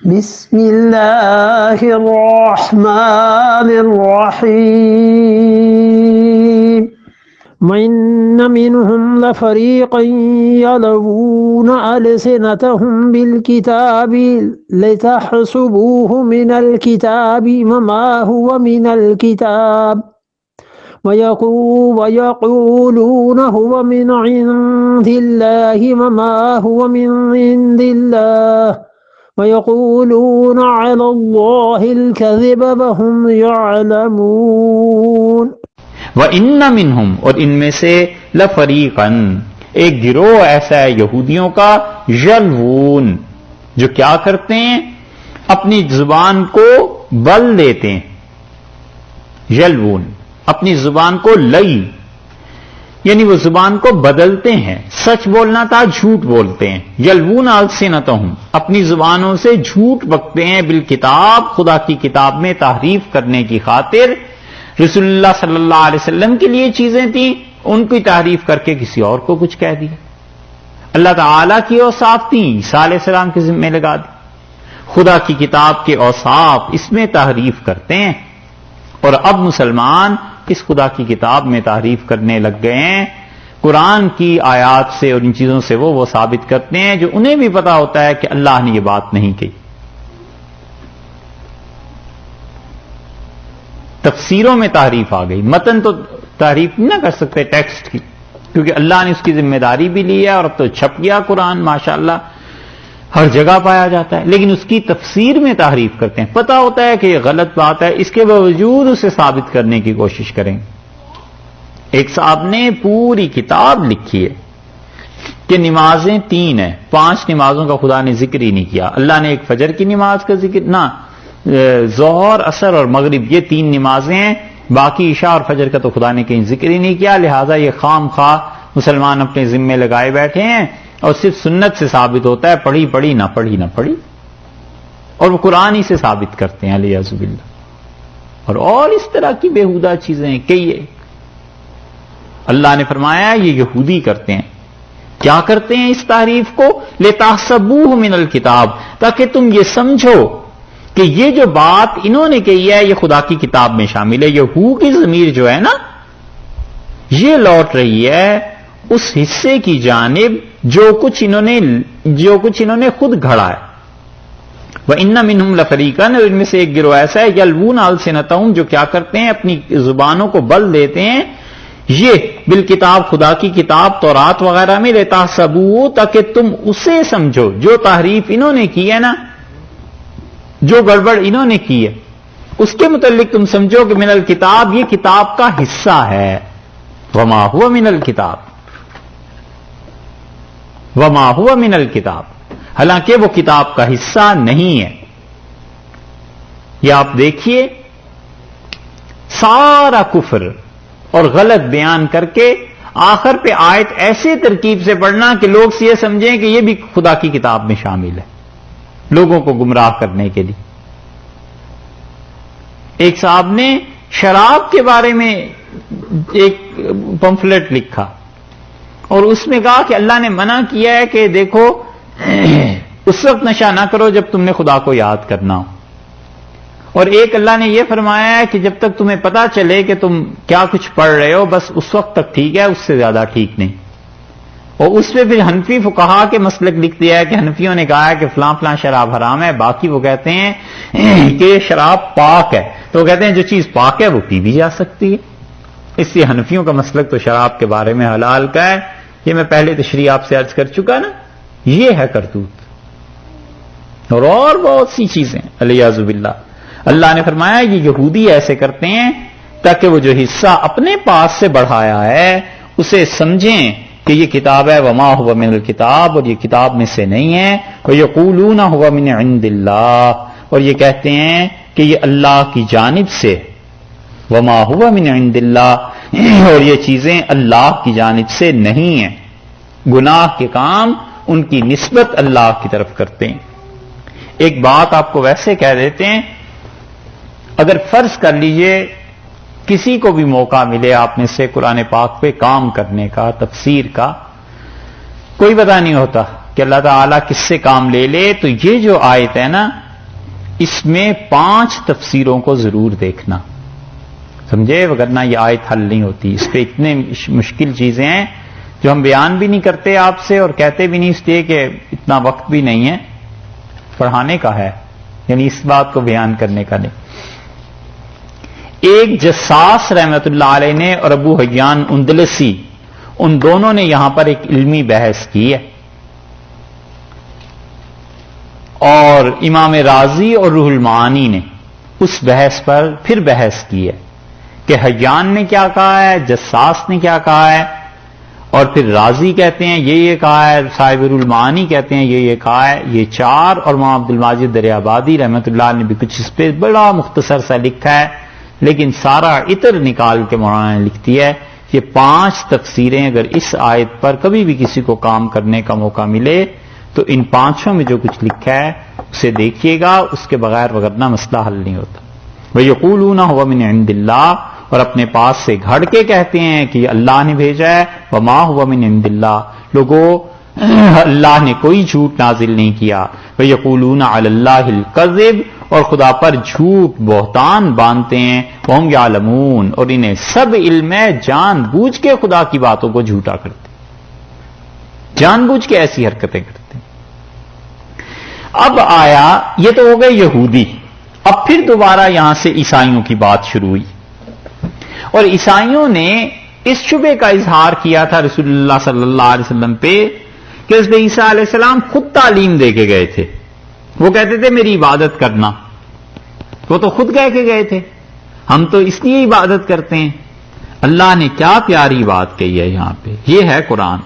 بسم اللہ الرحمن الرحیم وَإِنَّ مِنْهُمْ لَفَرِيقًا يَلْوُونَ أَلْسِنَتَهُمْ بِالْكِتَابِ لِتَحْسَبُوهُ مِنَ الْكِتَابِ وَمَا هُوَ مِنَ الْكِتَابِ وَيَقُولُونَ هُوَ مِنْ عِنْدِ اللَّهِ وَمَا هُوَ مِنْ عِنْدِ اللَّهِ وَيَقُولُونَ عَلَى اللَّهِ الْكَذِبَ وَهُمْ يَعْلَمُونَ وَإِنَّ مِنْهُمْ اور ان میں سے لَفَرِيقًا ایک گروہ ایسا ہے یہودیوں کا یلوون جو کیا کرتے ہیں اپنی زبان کو بل دیتے ہیں یلوون اپنی زبان کو لئی یعنی وہ زبان کو بدلتے ہیں سچ بولنا تھا جھوٹ بولتے ہیں یلوون السنتہم اپنی زبانوں سے جھوٹ بکتے ہیں بالکتاب خدا کی کتاب میں تحریف کرنے کی خاطر رسول اللہ صلی اللہ علیہ وسلم کے لیے چیزیں تھیں ان کی تعریف کر کے کسی اور کو کچھ کہہ دیا اللہ تعالیٰ کی اوصاف تھیں عیسیٰ علیہ السلام کے ذمہ لگا دی خدا کی کتاب کے اوصاف اس میں تحریف کرتے ہیں اور اب مسلمان اس خدا کی کتاب میں تعریف کرنے لگ گئے ہیں قرآن کی آیات سے اور ان چیزوں سے وہ ثابت کرتے ہیں جو انہیں بھی پتا ہوتا ہے کہ اللہ نے یہ بات نہیں کہی تفسیروں میں تعریف آ گئی متن تو تعریف نہ کر سکتے ٹیکسٹ کی کیونکہ اللہ نے اس کی ذمہ داری بھی لی ہے اور اب تو چھپ گیا قرآن ماشاءاللہ ہر جگہ پایا جاتا ہے لیکن اس کی تفسیر میں تعریف کرتے ہیں پتہ ہوتا ہے کہ یہ غلط بات ہے اس کے باوجود اسے ثابت کرنے کی کوشش کریں ایک صاحب نے پوری کتاب لکھی ہے کہ نمازیں 3 ہیں 5 نمازوں کا خدا نے ذکر ہی نہیں کیا اللہ نے ایک فجر کی نماز کا ذکر نہ ظہر عصر اور مغرب یہ 3 نمازیں ہیں باقی عشاء اور فجر کا تو خدا نے کہیں ذکر ہی نہیں کیا لہٰذا یہ خام خواہ مسلمان اپنے ذمے لگائے بیٹھے ہیں اور صرف سنت سے ثابت ہوتا ہے پڑھی پڑھی نہ پڑھی نہ پڑھی اور وہ قرآن ہی سے ثابت کرتے ہیں علیہ باللہ اور اس طرح کی بیہودہ چیزیں کئی ہے اللہ نے فرمایا یہ یہودی کرتے ہیں کیا کرتے ہیں اس تعریف کو لِتَحْسَبُوهُ مِنَ الْكِتَابِ تاکہ تم یہ سمجھو کہ یہ جو بات انہوں نے کہی ہے یہ خدا کی کتاب میں شامل ہے یہ ہو کی ضمیر جو ہے نا یہ لوٹ رہی ہے اس حصے کی جانب جو کچھ انہوں نے خود گھڑا ہے وَإِنَّ مِنْهُمْ لَفَرِيقًا اور ان میں سے ایک گروہ ایسا ہے یلوون السنتہم جو کیا کرتے ہیں اپنی زبانوں کو بل دیتے ہیں یہ بالکتاب خدا کی کتاب تورات وغیرہ میں لِتَحْسَبُوهُ تاکہ تم اسے سمجھو جو تحریف انہوں نے کی ہے نا جو گڑبڑ انہوں نے کی ہے اس کے متعلق تم سمجھو کہ من الکتاب یہ کتاب کا حصہ ہے وما ہوا من الکتاب وما ہوا من الکتاب حالانکہ وہ کتاب کا حصہ نہیں ہے یہ آپ دیکھیے سارا کفر اور غلط بیان کر کے آخر پہ آیت ایسے ترکیب سے پڑھنا کہ لوگ یہ سمجھیں کہ یہ بھی خدا کی کتاب میں شامل ہے لوگوں کو گمراہ کرنے کے لیے ایک صاحب نے شراب کے بارے میں ایک پمفلٹ لکھا اور اس میں کہا کہ اللہ نے منع کیا ہے کہ دیکھو اس وقت نشہ نہ کرو جب تم نے خدا کو یاد کرنا ہو اور ایک اللہ نے یہ فرمایا ہے کہ جب تک تمہیں پتا چلے کہ تم کیا کچھ پڑھ رہے ہو بس اس وقت تک ٹھیک ہے اس سے زیادہ ٹھیک نہیں اور اس پہ پھر حنفی فقہا کے مسلک لکھ دیا ہے کہ حنفیوں نے کہا ہے کہ فلاں فلاں شراب حرام ہے باقی وہ کہتے ہیں کہ شراب پاک ہے تو وہ کہتے ہیں جو چیز پاک ہے وہ پی بھی جا سکتی ہے اس لیے حنفیوں کا مسلک تو شراب کے بارے میں حلال کا ہے یہ میں پہلے تشریح آپ سے عرض کر چکا نا یہ ہے کرتوت اور بہت سی چیزیں علیہ باللہ اللہ نے فرمایا یہ یہودی ایسے کرتے ہیں تاکہ وہ جو حصہ اپنے پاس سے بڑھایا ہے اسے سمجھیں کہ یہ کتاب ہے وما ہوا من الکتاب اور یہ کتاب میں سے نہیں ہے وَيَقُولُونَ هُوَ مِنْ عِنْدِ اللَّهِ اور یہ کہتے ہیں کہ یہ اللہ کی جانب سے وما هُوَ مِنْ عِنْدِ اللَّهِ اور یہ چیزیں اللہ کی جانب سے نہیں ہیں گناہ کے کام ان کی نسبت اللہ کی طرف کرتے ہیں ایک بات آپ کو ویسے کہہ دیتے ہیں اگر فرض کر لیجئے کسی کو بھی موقع ملے آپ میں سے قرآن پاک پہ کام کرنے کا تفسیر کا کوئی پتہ نہیں ہوتا کہ اللہ تعالیٰ کس سے کام لے لے تو یہ جو آیت ہے نا اس میں 5 تفسیروں کو ضرور دیکھنا، سمجھے، وگرنہ یہ آیت حل نہیں ہوتی. اس پہ اتنے مشکل چیزیں ہیں جو ہم بیان بھی نہیں کرتے آپ سے، اور کہتے بھی نہیں اس لیے کہ اتنا وقت بھی نہیں ہے پڑھانے کا ہے، یعنی اس بات کو بیان کرنے کا نہیں. ایک جساس رحمت اللہ علیہ نے اور ابو حیان اندلسی، ان دونوں نے یہاں پر ایک علمی بحث کی ہے، اور امام رازی اور روح المعانی نے اس بحث پر پھر بحث کی ہے کہ حیان نے کیا کہا ہے، جساس نے کیا کہا ہے، اور پھر رازی کہتے ہیں یہ کہا ہے، صاحب روح المعانی کہتے ہیں یہ کہا ہے. یہ 4 اور مولانا عبد الماجد دریابادی رحمت اللہ نے بھی کچھ اس پہ بڑا مختصر سا لکھا ہے، لیکن سارا عطر نکال کے مولانا نے لکھتی ہے. یہ 5 تفسیریں اگر اس آیت پر کبھی بھی کسی کو کام کرنے کا موقع ملے تو ان 5 میں جو کچھ لکھا ہے اسے دیکھیے گا، اس کے بغیر وگرنہ مسئلہ حل نہیں ہوتا. وَيَقُولُونَ هُوَ مِنْ عِنْدِ اللَّهِ، اور اپنے پاس سے گھڑ کے کہتے ہیں کہ اللہ نے بھیجا ہے. وَمَا هُوَ مِنْ عِنْدِ اللَّهِ، لوگو اللہ نے کوئی جھوٹ نازل نہیں کیا. وَيَقُولُونَ عَلَى اللَّهِ الْكَذِبَ، اور خدا پر جھوٹ بہتان باندھتے ہیں. وَهُمْ يَعْلَمُونَ، اور انہیں سب علم ہے، جان بوجھ کے خدا کی باتوں کو جھوٹا کرتے، جان بوجھ کے ایسی حرکتیں کرتے. اب آیا، یہ تو ہو گئے یہودی. اب پھر دوبارہ یہاں سے عیسائیوں کی بات شروع ہوئی، اور عیسائیوں نے اس شبے کا اظہار کیا تھا رسول اللہ صلی اللہ علیہ وسلم پہ کہ حضرت عیسیٰ علیہ السلام خود تعلیم دے کے گئے تھے. وہ کہتے تھے میری عبادت کرنا، وہ تو خود کہہ کے گئے تھے ہم تو اس لیے عبادت کرتے ہیں. اللہ نے کیا پیاری بات کہی ہے یہاں پہ، یہ ہے قرآن.